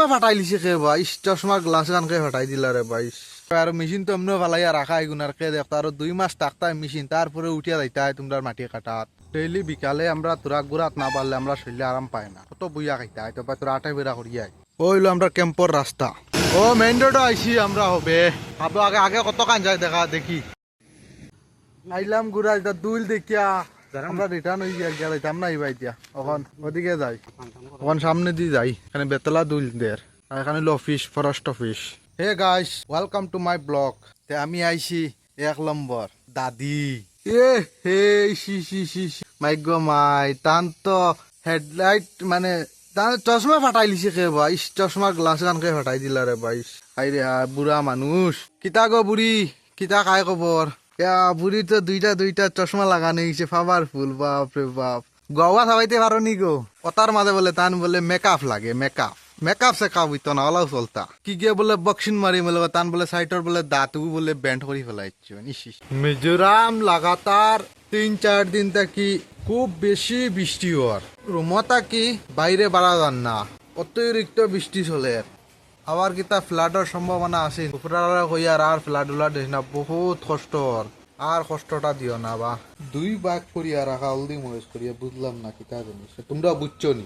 ফাটাই লিছে কে ভাই চশমা গ্লাস গান কে ফাটাই দিলা রে ভাই আর মেশিন তো এমনি ফালাইয়া রাখা এগুনার কে দেখতা আর 2 মাস থাকতাই মেশিন তারপরে উঠিয়া যাইতাই তোমরা মাটি কাটাত ডেইলি বিকালে আমরা তোরা গুড়াত না পারলে আমরা শরীরে আরাম পাই না কত বইয়া খাইতাই তো তোরা আটাই বেড়া করিয়াই ওইলো আমরা ক্যাম্পর রাস্তা ও মেইন রোড আইছি আমরা হবে আগে আগে আগে কত কান যায় দেখা দেখি আইলাম গুড়া এটা দুইল দেখিয়া আমরা রিটার্ন হয়ে গিয়া যাইতাম না ইবা এতিয়া এখন ওদিকে যাই এখন সামনে দিয়ে যাই এখানে বেতলা দুইল দের আর এখানে হলো office forest office hey guys welcome to my blog তে আমি আইছি 1 নম্বর দাদি এ হে শি শি শি মাই গো মাই তান তো হেডলাইট মানে তান চশমা ফাটাই লিছে কে ভাই চশমা গ্লাস গান কে ফাটাই দিলা রে ভাই আইরে বুড়া মানুষ কিতা গো বুড়ি কিতা কায় খবর বুড়ি তো দুইটা চশমা লাগানো গেছে পাওয়ারফুল বাপ রে বাপ গোয়া খাওয়াইতে পারো নি গো ওটার মাঝে বলে তান বলে মেকআপ লাগে মেকআপ সেকআপ হইতো না ওলাও চলতা কি গিয়ে বলে বক্সিন মারি বলে তান বলে সাইটর বলে দাঁতু বলে ব্যান্ড করে ফেলাইছে মিজোরাম লাগাতার 3-4 দিন থাকি খুব বেশি বৃষ্টি হওয়ার রুমতা কি বাইরে বাড়া যান না অতিরিক্ত বৃষ্টি চলে আবার কিতা ফ্লাডের সম্ভাবনা আছে উপরালা হইয়ার আর ফ্লাড উলাড না বহুত কষ্ট আর কষ্টটা দিও না বা 2 ভাগ করিয়া রাখা হলদি মরিচ করিয়া বুঝলাম না কিতা জিনিস তোমরা বুঝছো নি